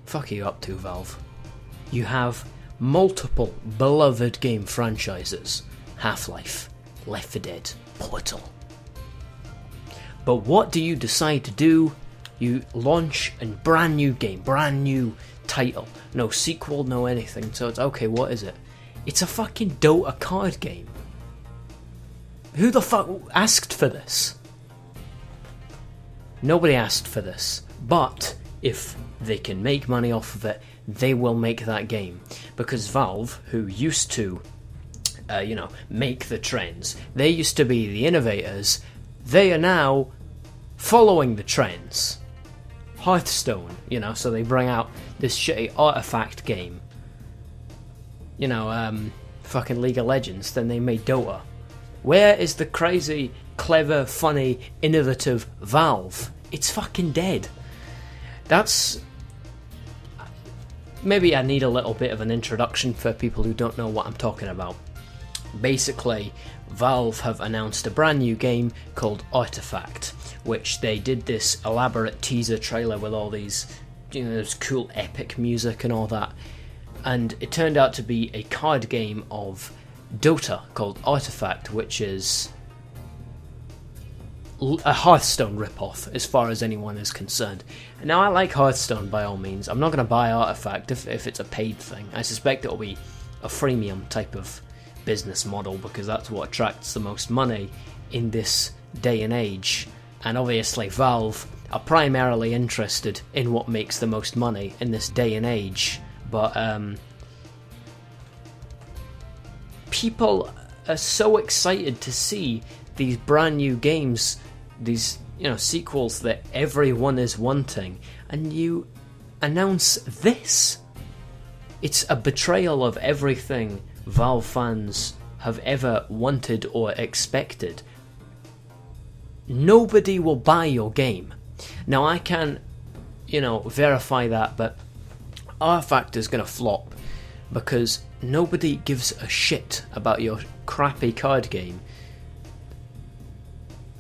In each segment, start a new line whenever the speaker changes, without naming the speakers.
Fuck you up to, Valve. You have multiple beloved game franchises. Half-Life, Left 4 Dead, Portal. But what do you decide to do? You launch a brand new game, brand new title. No sequel, no anything. So it's okay, what is it? It's a fucking Dota card game. Who the fuck asked for this? Nobody asked for this. But if they can make money off of it, they will make that game. Because Valve, who used to, make the trends, they used to be the innovators, they are now following the trends. Hearthstone, so they bring out this shitty artifact game. Fucking League of Legends, then they made Dota. Where is the crazy, clever, funny, innovative Valve? It's fucking dead. That's... Maybe I need a little bit of an introduction for people who don't know what I'm talking about. Basically, Valve have announced a brand new game called Artifact, which they did this elaborate teaser trailer with all these, this cool epic music and all that. And it turned out to be a card game of Dota called Artifact, which is a Hearthstone ripoff as far as anyone is concerned. And now I like Hearthstone by all means. I'm not going to buy Artifact if it's a paid thing. I suspect it'll be a freemium type of business model because that's what attracts the most money in this day and age. And obviously Valve are primarily interested in what makes the most money in this day and age. But people are so excited to see these brand new games, these sequels that everyone is wanting, and you announce this. It's a betrayal of everything Valve fans have ever wanted or expected. Nobody will buy your game. Now I can, verify that, but Artifact is going to flop because nobody gives a shit about your crappy card game.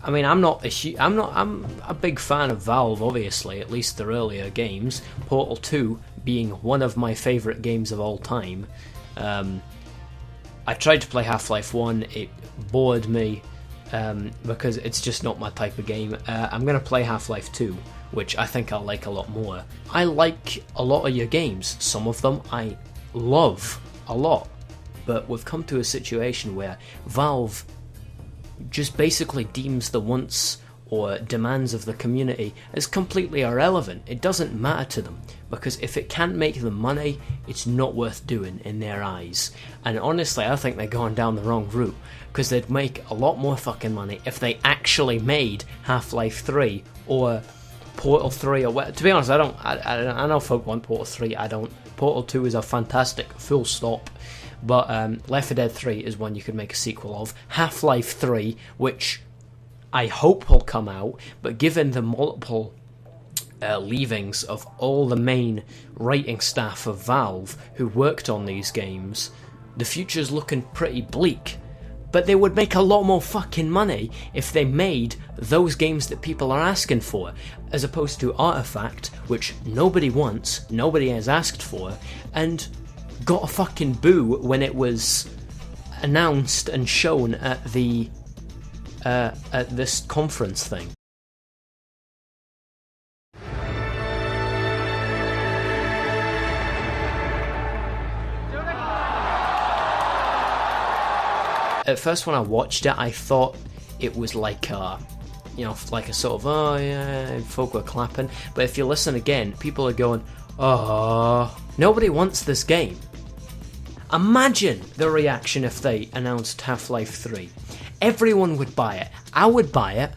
I mean, I'm a big fan of Valve, obviously, at least their earlier games. Portal 2 being one of my favourite games of all time. I tried to play Half-Life 1, it bored me, because it's just not my type of game. I'm going to play Half-Life 2, which I think I'll like a lot more. I like a lot of your games. Some of them I love a lot. But we've come to a situation where Valve just basically deems the wants or demands of the community as completely irrelevant. It doesn't matter to them, because if it can't make them money, it's not worth doing in their eyes. And honestly, I think they're going down the wrong route, because they'd make a lot more fucking money if they actually made Half-Life 3 or Portal 3 or what. To be honest, I know folk want Portal 3, I don't. Portal 2 is a fantastic, full stop. But Left 4 Dead 3 is one you could make a sequel of. Half-Life 3, which I hope will come out, but given the multiple leavings of all the main writing staff of Valve who worked on these games, the future's looking pretty bleak. But they would make a lot more fucking money if they made those games that people are asking for, as opposed to Artifact, which nobody wants, nobody has asked for, and got a fucking boo when it was announced and shown at the at this conference thing. At first when I watched it, I thought it was like a sort of, oh yeah, folk were clapping. But if you listen again, people are going, oh, nobody wants this game. Imagine the reaction if they announced Half-Life 3. Everyone would buy it. I would buy it.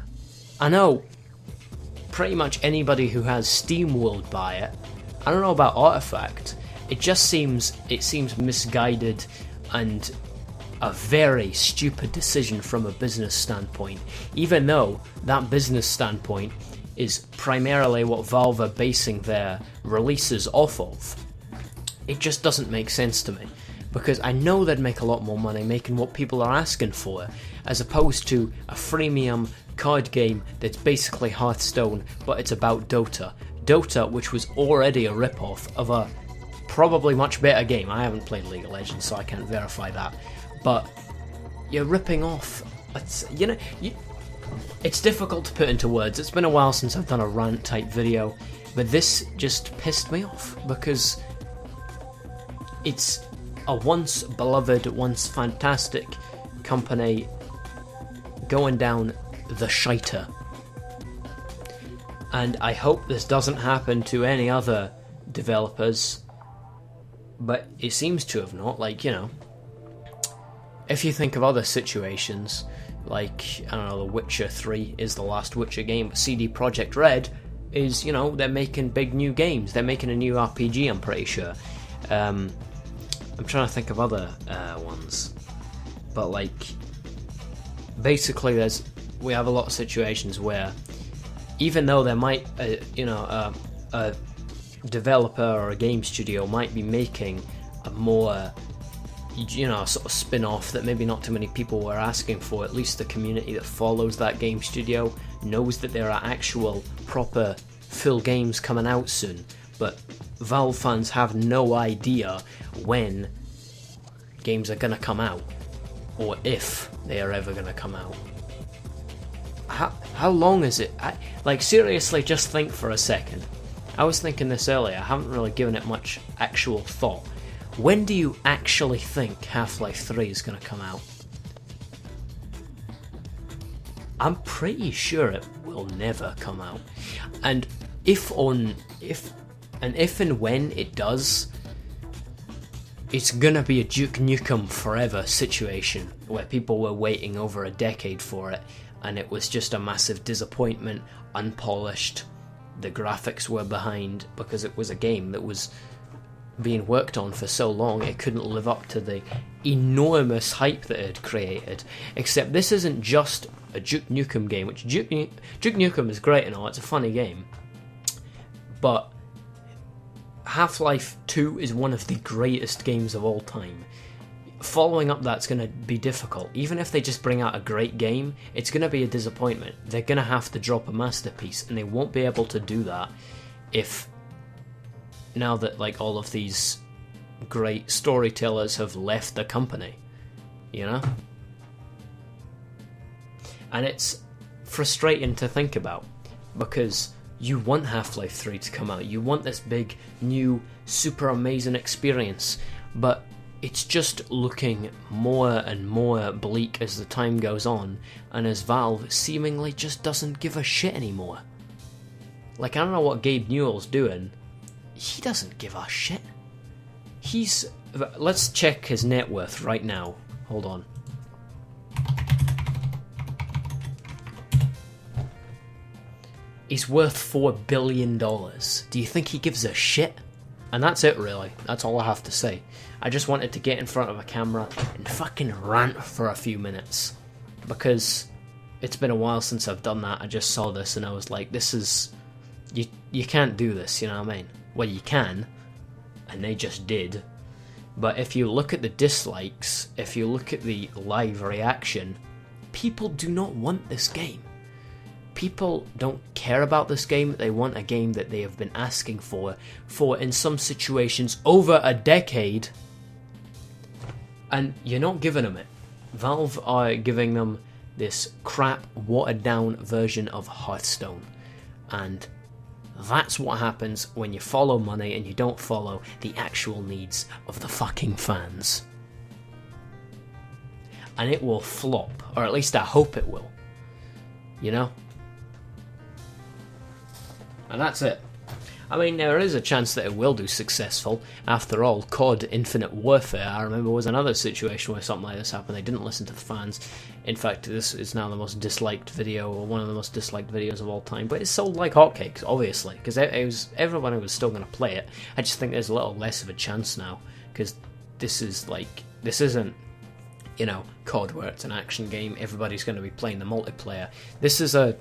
I know pretty much anybody who has Steam will buy it. I don't know about Artifact. It seems misguided and a very stupid decision from a business standpoint, even though that business standpoint is primarily what Valve are basing their releases off of. It just doesn't make sense to me, because I know they'd make a lot more money making what people are asking for, as opposed to a freemium card game that's basically Hearthstone, but it's about Dota. Dota, which was already a rip-off of a probably much better game. I haven't played League of Legends, so I can't verify that. But you're ripping off. It's difficult to put into words. It's been a while since I've done a rant-type video, but this just pissed me off because it's a once beloved, once fantastic company going down the shiter. And I hope this doesn't happen to any other developers, but it seems to have not. Like, if you think of other situations, like, I don't know, The Witcher 3 is the last Witcher game, but CD Projekt Red is, they're making big new games. They're making a new RPG, I'm pretty sure. I'm trying to think of other ones. But, like, basically we have a lot of situations where even though there might, a developer or a game studio might be making a more, sort of spin-off that maybe not too many people were asking for, at least the community that follows that game studio knows that there are actual, proper, full games coming out soon. But Valve fans have no idea when games are going to come out, or if they are ever going to come out. How long is it? Seriously, just think for a second. I was thinking this earlier, I haven't really given it much actual thought. When do you actually think Half-Life 3 is going to come out? I'm pretty sure it will never come out. And if and when it does, it's gonna be a Duke Nukem Forever situation, where people were waiting over a decade for it, and it was just a massive disappointment, unpolished. The graphics were behind because it was a game that was being worked on for so long it couldn't live up to the enormous hype that it had created. Except this isn't just a Duke Nukem game, which Duke Nukem is great and all, it's a funny game, but Half-Life 2 is one of the greatest games of all time. Following up that's going to be difficult. Even if they just bring out a great game, it's going to be a disappointment. They're going to have to drop a masterpiece, and they won't be able to do that if, now that all of these great storytellers have left the company, And it's frustrating to think about, because you want Half-Life 3 to come out, you want this big, new, super amazing experience, but it's just looking more and more bleak as the time goes on, and as Valve seemingly just doesn't give a shit anymore. I don't know what Gabe Newell's doing. He doesn't give a shit. Let's check his net worth right now. Hold on. He's worth $4 billion. Do you think he gives a shit? And that's it, really. That's all I have to say. I just wanted to get in front of a camera and fucking rant for a few minutes, because it's been a while since I've done that. I just saw this and I was like, this is... You can't do this, you know what I mean? Well, you can, and they just did. But if you look at the dislikes, if you look at the live reaction, people do not want this game. People don't care about this game. They want a game that they have been asking for in some situations over a decade, and you're not giving them it. Valve are giving them this crap, watered down version of Hearthstone, and that's what happens when you follow money and you don't follow the actual needs of the fucking fans. And it will flop, or at least I hope it will. And that's it. I mean, there is a chance that it will do successful. After all, COD Infinite Warfare, I remember, was another situation where something like this happened. They didn't listen to the fans. In fact, this is now the most disliked video, or one of the most disliked videos of all time. But it's sold like hotcakes, obviously, because everybody was still going to play it. I just think there's a little less of a chance now, because this isn't, COD where it's an action game. Everybody's going to be playing the multiplayer. This is a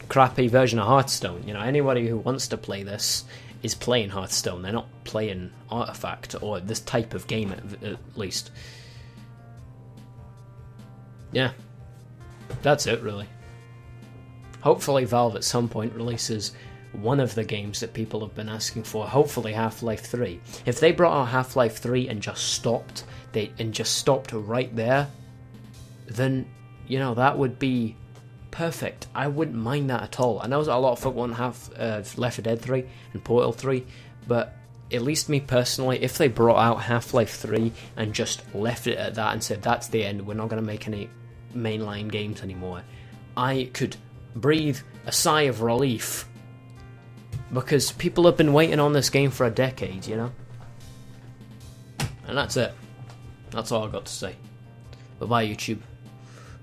crappy version of Hearthstone. Anybody who wants to play this is playing Hearthstone. They're not playing Artifact, or this type of game at least. Yeah, that's it really. Hopefully Valve at some point releases one of the games that people have been asking for, hopefully Half-Life 3. If they brought out Half-Life 3 and just stopped right there, then, you know, that would be perfect. I wouldn't mind that at all. I know a lot of folk want to have Left 4 Dead 3 and Portal 3, but at least me personally, if they brought out Half-Life 3 and just left it at that and said that's the end, we're not going to make any mainline games anymore, I could breathe a sigh of relief, because people have been waiting on this game for a decade, you know? And that's it. That's all I've got to say. Bye-bye, YouTube.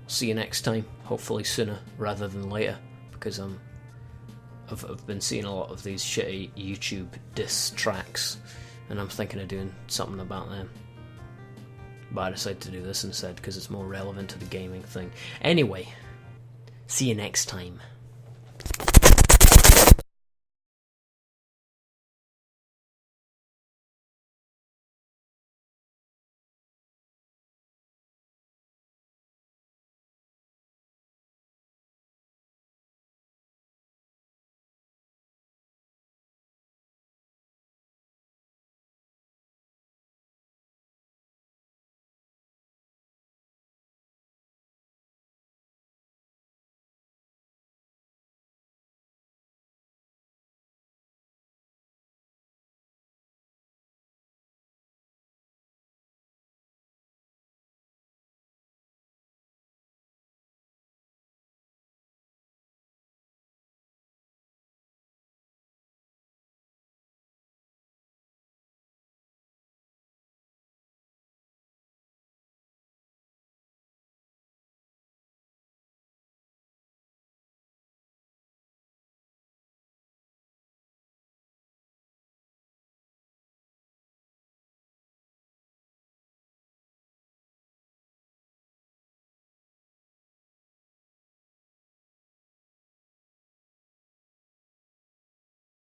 See you next time. Hopefully sooner rather than later, because I've been seeing a lot of these shitty YouTube diss tracks, and I'm thinking of doing something about them. But I decided to do this instead because it's more relevant to the gaming thing. Anyway, see you next time.